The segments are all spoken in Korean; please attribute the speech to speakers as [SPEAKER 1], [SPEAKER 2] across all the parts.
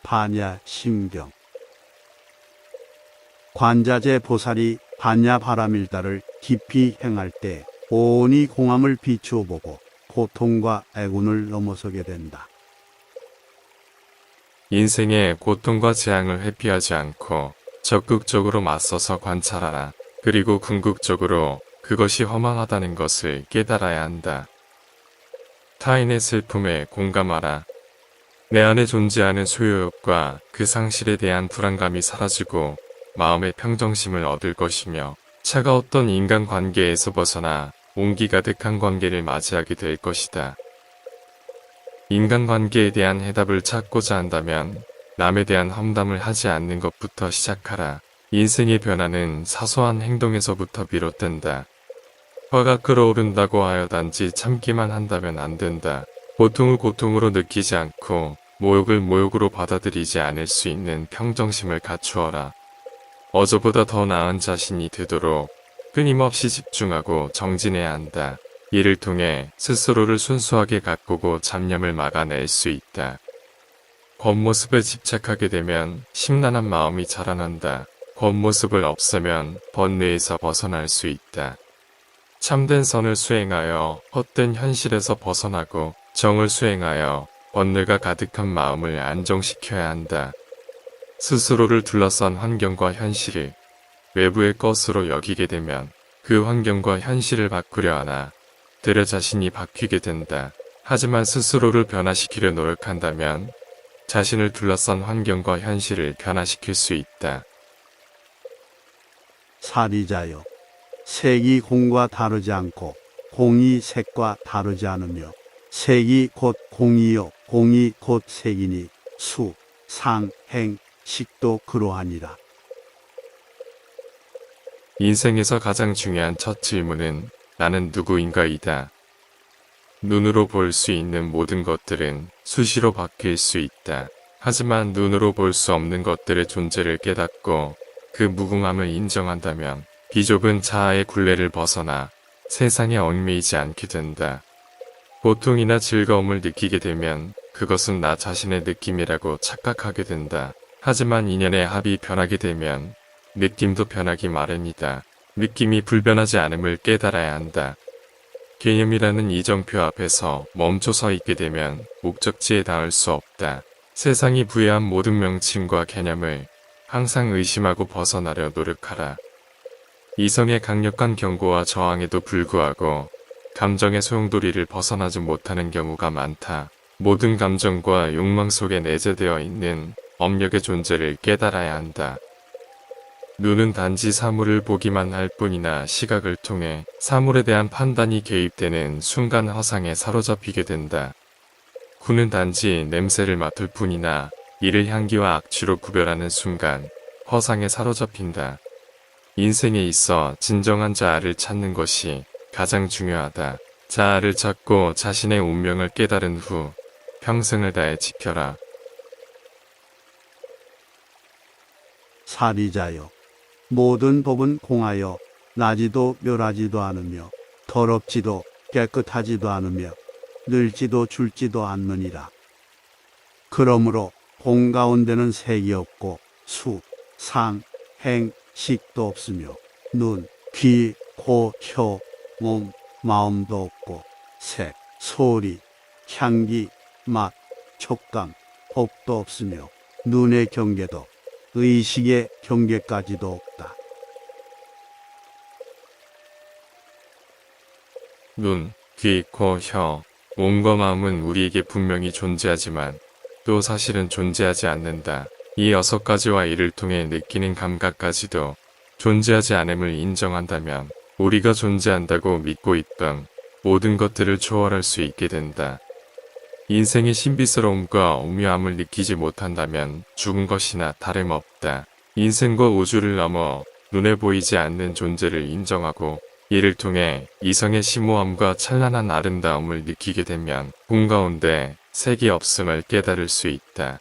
[SPEAKER 1] 반야 심경. 관자재 보살이 반야 바라밀다를 깊이 행할 때 온이 공함을 비추어 보고 고통과 애군을 넘어서게 된다.
[SPEAKER 2] 인생의 고통과 재앙을 회피하지 않고 적극적으로 맞서서 관찰하라. 그리고 궁극적으로 그것이 허망하다는 것을 깨달아야 한다. 타인의 슬픔에 공감하라. 내 안에 존재하는 소유욕과 그 상실에 대한 불안감이 사라지고 마음의 평정심을 얻을 것이며 차가웠던 인간관계에서 벗어나 온기 가득한 관계를 맞이하게 될 것이다. 인간관계에 대한 해답을 찾고자 한다면 남에 대한 험담을 하지 않는 것부터 시작하라. 인생의 변화는 사소한 행동에서부터 비롯된다. 화가 끓어오른다고 하여 단지 참기만 한다면 안 된다. 고통을 고통으로 느끼지 않고 모욕을 모욕으로 받아들이지 않을 수 있는 평정심을 갖추어라. 어제보다 더 나은 자신이 되도록 끊임없이 집중하고 정진해야 한다. 이를 통해 스스로를 순수하게 가꾸고 잡념을 막아낼 수 있다. 겉모습에 집착하게 되면 심란한 마음이 자라난다. 겉모습을 없애면 번뇌에서 벗어날 수 있다. 참된 선을 수행하여 헛된 현실에서 벗어나고 정을 수행하여 번뇌가 가득한 마음을 안정시켜야 한다. 스스로를 둘러싼 환경과 현실을 외부의 것으로 여기게 되면 그 환경과 현실을 바꾸려 하나 들여 자신이 바뀌게 된다. 하지만 스스로를 변화시키려 노력한다면 자신을 둘러싼 환경과 현실을 변화시킬 수 있다.
[SPEAKER 1] 사리자여, 색이 공과 다르지 않고 공이 색과 다르지 않으며 색이 곧 공이요 공이 곧 색이니 수, 상, 행, 식도 그러하니라.
[SPEAKER 2] 인생에서 가장 중요한 첫 질문은 나는 누구인가이다. 눈으로 볼 수 있는 모든 것들은 수시로 바뀔 수 있다. 하지만 눈으로 볼 수 없는 것들의 존재를 깨닫고 그 무궁함을 인정한다면 비좁은 자아의 굴레를 벗어나 세상에 얽매이지 않게 된다. 고통이나 즐거움을 느끼게 되면 그것은 나 자신의 느낌이라고 착각하게 된다. 하지만 인연의 합이 변하게 되면 느낌도 변하기 마련이다. 느낌이 불변하지 않음을 깨달아야 한다. 개념이라는 이정표 앞에서 멈춰 서 있게 되면 목적지에 닿을 수 없다. 세상이 부여한 모든 명칭과 개념을 항상 의심하고 벗어나려 노력하라. 이성의 강력한 경고와 저항에도 불구하고 감정의 소용돌이를 벗어나지 못하는 경우가 많다. 모든 감정과 욕망 속에 내재되어 있는 업력의 존재를 깨달아야 한다. 눈은 단지 사물을 보기만 할 뿐이나 시각을 통해 사물에 대한 판단이 개입되는 순간 허상에 사로잡히게 된다. 구는 단지 냄새를 맡을 뿐이나 이를 향기와 악취로 구별하는 순간 허상에 사로잡힌다. 인생에 있어 진정한 자아를 찾는 것이 가장 중요하다. 자아를 찾고 자신의 운명을 깨달은 후 평생을 다해 지켜라.
[SPEAKER 1] 사리자여, 모든 법은 공하여 나지도 멸하지도 않으며 더럽지도 깨끗하지도 않으며 늘지도 줄지도 않느니라. 그러므로 공 가운데는 색이 없고 수, 상, 행, 식도 없으며 눈, 귀, 코, 혀, 몸, 마음도 없고 색, 소리, 향기, 맛, 촉감, 법도 없으며 눈의 경계도 의식의 경계까지도 없다.
[SPEAKER 2] 눈, 귀, 코, 혀, 몸과 마음은 우리에게 분명히 존재하지만 또 사실은 존재하지 않는다. 이 6가지와 이를 통해 느끼는 감각까지도 존재하지 않음을 인정한다면 우리가 존재한다고 믿고 있던 모든 것들을 초월할 수 있게 된다. 인생의 신비스러움과 오묘함을 느끼지 못한다면 죽은 것이나 다름없다. 인생과 우주를 넘어 눈에 보이지 않는 존재를 인정하고 이를 통해 이성의 심오함과 찬란한 아름다움을 느끼게 되면 공 가운데 색이 없음을 깨달을 수 있다.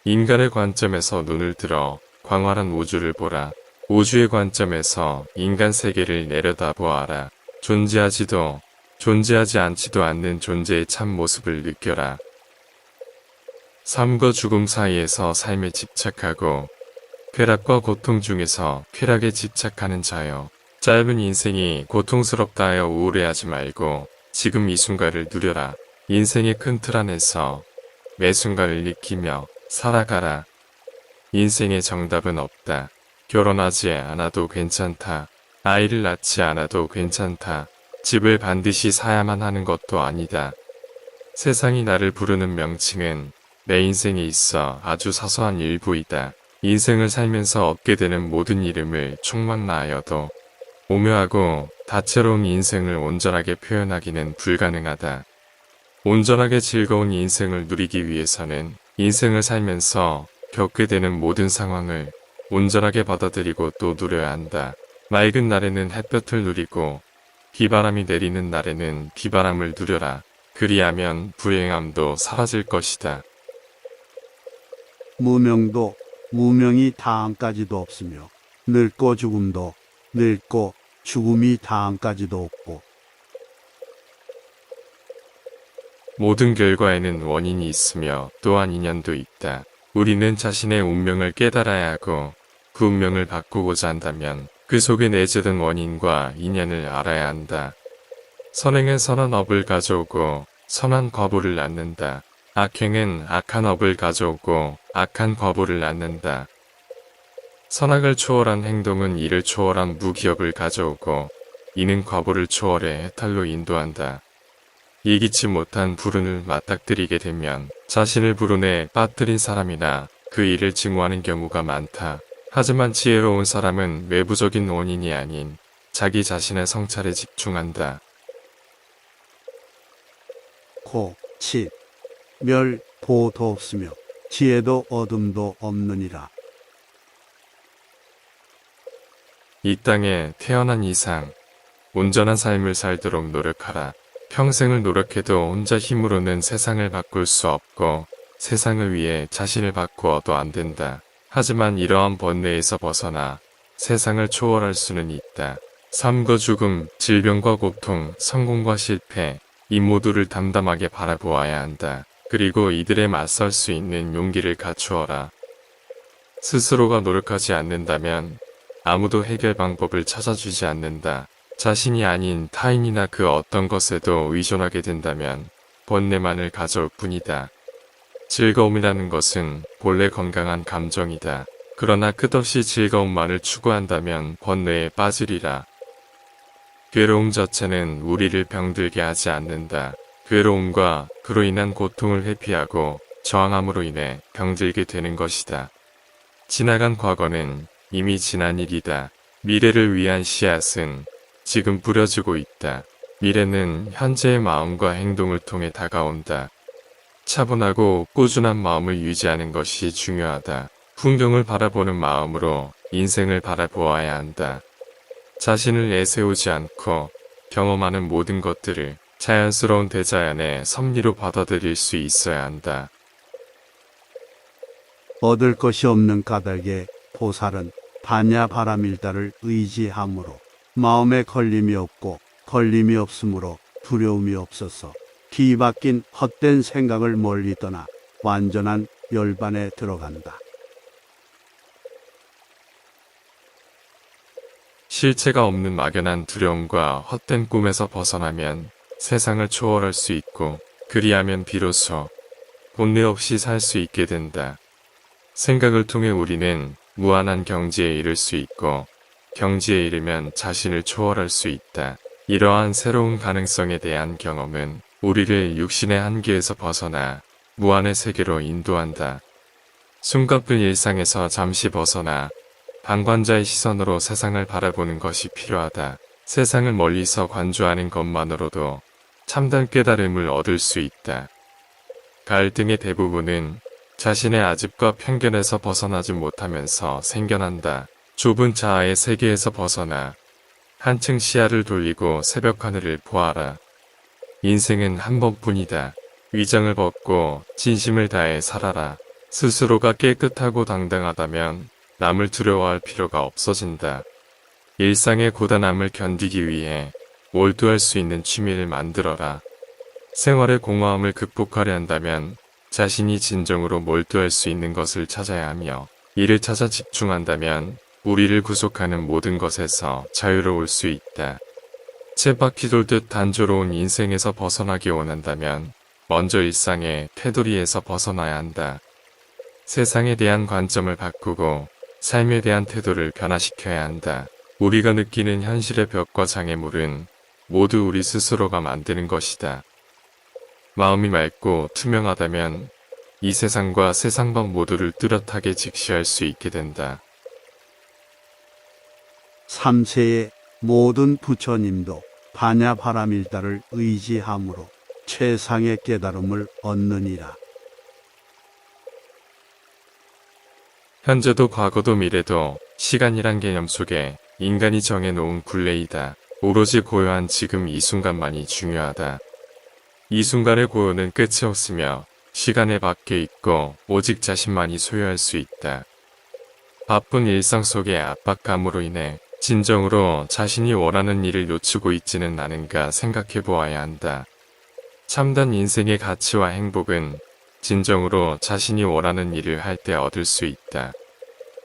[SPEAKER 2] 인간의 관점에서 눈을 들어 광활한 우주를 보라. 우주의 관점에서 인간 세계를 내려다보아라. 존재하지도 존재하지 않지도 않는 존재의 참 모습을 느껴라. 삶과 죽음 사이에서 삶에 집착하고 쾌락과 고통 중에서 쾌락에 집착하는 자여. 짧은 인생이 고통스럽다 하여 우울해하지 말고 지금 이 순간을 누려라. 인생의 큰 틀 안에서 매 순간을 느끼며 살아가라. 인생의 정답은 없다. 결혼하지 않아도 괜찮다. 아이를 낳지 않아도 괜찮다. 집을 반드시 사야만 하는 것도 아니다. 세상이 나를 부르는 명칭은 내 인생에 있어 아주 사소한 일부이다. 인생을 살면서 얻게 되는 모든 이름을 총망라하여도 오묘하고 다채로운 인생을 온전하게 표현하기는 불가능하다. 온전하게 즐거운 인생을 누리기 위해서는 인생을 살면서 겪게 되는 모든 상황을 온전하게 받아들이고 또 누려야 한다. 맑은 날에는 햇볕을 누리고 비바람이 내리는 날에는 비바람을 누려라. 그리하면 불행함도 사라질 것이다.
[SPEAKER 1] 무명도 무명이 다음까지도 없으며 늙고 죽음도 늙고 죽음이 다음까지도 없고
[SPEAKER 2] 모든 결과에는 원인이 있으며 또한 인연도 있다. 우리는 자신의 운명을 깨달아야 하고 그 운명을 바꾸고자 한다면 그 속에 내재된 원인과 인연을 알아야 한다. 선행은 선한 업을 가져오고 선한 과보를 낳는다. 악행은 악한 업을 가져오고 악한 과보를 낳는다. 선악을 초월한 행동은 이를 초월한 무기업을 가져오고 이는 과보를 초월해 해탈로 인도한다. 예기치 못한 불운을 맞닥뜨리게 되면 자신을 불운에 빠뜨린 사람이나 그 일을 증오하는 경우가 많다. 하지만 지혜로운 사람은 외부적인 원인이 아닌 자기 자신의 성찰에 집중한다.
[SPEAKER 1] 고, 치, 멸, 보도 없으며 지혜도 어둠도 없느니라.
[SPEAKER 2] 이 땅에 태어난 이상 온전한 삶을 살도록 노력하라. 평생을 노력해도 혼자 힘으로는 세상을 바꿀 수 없고 세상을 위해 자신을 바꾸어도 안 된다. 하지만 이러한 번뇌에서 벗어나 세상을 초월할 수는 있다. 삶과 죽음, 질병과 고통, 성공과 실패, 이 모두를 담담하게 바라보아야 한다. 그리고 이들에 맞설 수 있는 용기를 갖추어라. 스스로가 노력하지 않는다면 아무도 해결 방법을 찾아주지 않는다. 자신이 아닌 타인이나 그 어떤 것에도 의존하게 된다면 번뇌만을 가져올 뿐이다. 즐거움이라는 것은 본래 건강한 감정이다. 그러나 끝없이 즐거움만을 추구한다면 번뇌에 빠지리라. 괴로움 자체는 우리를 병들게 하지 않는다. 괴로움과 그로 인한 고통을 회피하고 저항함으로 인해 병들게 되는 것이다. 지나간 과거는 이미 지난 일이다. 미래를 위한 씨앗은 지금 뿌려지고 있다. 미래는 현재의 마음과 행동을 통해 다가온다. 차분하고 꾸준한 마음을 유지하는 것이 중요하다. 풍경을 바라보는 마음으로 인생을 바라보아야 한다. 자신을 내세우지 않고 경험하는 모든 것들을 자연스러운 대자연의 섭리로 받아들일 수 있어야 한다.
[SPEAKER 1] 얻을 것이 없는 까닭에 보살은 반야 바라밀다를 의지함으로 마음에 걸림이 없고 걸림이 없으므로 두려움이 없어서 뒤바뀐 헛된 생각을 멀리 떠나 완전한 열반에 들어간다.
[SPEAKER 2] 실체가 없는 막연한 두려움과 헛된 꿈에서 벗어나면 세상을 초월할 수 있고 그리하면 비로소 본뇌 없이 살 수 있게 된다. 생각을 통해 우리는 무한한 경지에 이를 수 있고 경지에 이르면 자신을 초월할 수 있다. 이러한 새로운 가능성에 대한 경험은 우리를 육신의 한계에서 벗어나 무한의 세계로 인도한다. 숨가쁜 일상에서 잠시 벗어나 방관자의 시선으로 세상을 바라보는 것이 필요하다. 세상을 멀리서 관조하는 것만으로도 참된 깨달음을 얻을 수 있다. 갈등의 대부분은 자신의 아집과 편견에서 벗어나지 못하면서 생겨난다. 좁은 자아의 세계에서 벗어나 한층 시야를 돌리고 새벽 하늘을 보아라. 인생은 한 번뿐이다. 위장을 벗고 진심을 다해 살아라. 스스로가 깨끗하고 당당하다면 남을 두려워할 필요가 없어진다. 일상의 고단함을 견디기 위해 몰두할 수 있는 취미를 만들어라. 생활의 공허함을 극복하려 한다면 자신이 진정으로 몰두할 수 있는 것을 찾아야 하며 이를 찾아 집중한다면 우리를 구속하는 모든 것에서 자유로울 수 있다. 쳇바퀴 돌듯 단조로운 인생에서 벗어나기 원한다면 먼저 일상의 테두리에서 벗어나야 한다. 세상에 대한 관점을 바꾸고 삶에 대한 태도를 변화시켜야 한다. 우리가 느끼는 현실의 벽과 장애물은 모두 우리 스스로가 만드는 것이다. 마음이 맑고 투명하다면 이 세상과 세상 밖 모두를 뚜렷하게 직시할 수 있게 된다.
[SPEAKER 1] 3세의 모든 부처님도 반야바라밀다를 의지함으로 최상의 깨달음을 얻느니라.
[SPEAKER 2] 현재도 과거도 미래도 시간이란 개념 속에 인간이 정해놓은 굴레이다. 오로지 고요한 지금 이 순간만이 중요하다. 이 순간의 고요는 끝이 없으며 시간에 박혀 있고 오직 자신만이 소유할 수 있다. 바쁜 일상 속의 압박감으로 인해 진정으로 자신이 원하는 일을 놓치고 있지는 않은가 생각해 보아야 한다. 참된 인생의 가치와 행복은 진정으로 자신이 원하는 일을 할 때 얻을 수 있다.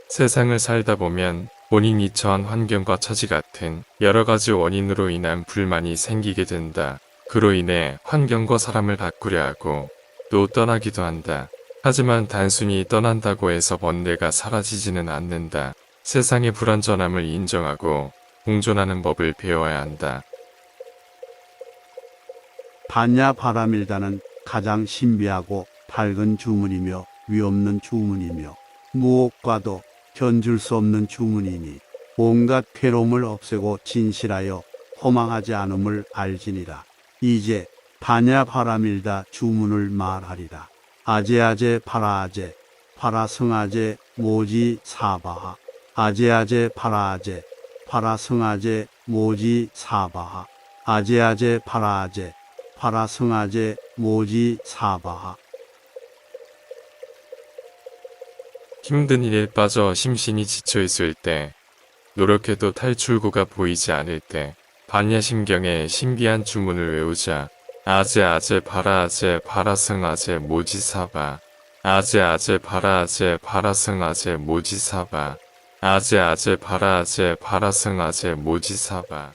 [SPEAKER 2] 세상을 살다 보면 본인이 처한 환경과 처지 같은 여러 가지 원인으로 인한 불만이 생기게 된다. 그로 인해 환경과 사람을 바꾸려 하고 또 떠나기도 한다. 하지만 단순히 떠난다고 해서 번뇌가 사라지지는 않는다. 세상의 불완전함을 인정하고 공존하는 법을 배워야 한다.
[SPEAKER 1] 반야바라밀다는 가장 신비하고 밝은 주문이며 위없는 주문이며 무엇과도 견줄 수 없는 주문이니 온갖 괴로움을 없애고 진실하여 허망하지 않음을 알지니라. 이제 반야바라밀다 주문을 말하리라. 아제아제 파라아제 파라성아제 모지 사바하 아제아제 파라아제 파라성아제 모지 사바하 아제아제 파라아제 파라성아제 모지 사바하.
[SPEAKER 2] 힘든 일에 빠져 심신이 지쳐있을 때, 노력해도 탈출구가 보이지 않을 때, 반야심경의 신비한 주문을 외우자. 아제 바라아제 바라성아제 모지사바 아제 바라아제 바라성아제 모지사바 아제 바라아제 바라성아제 모지사바.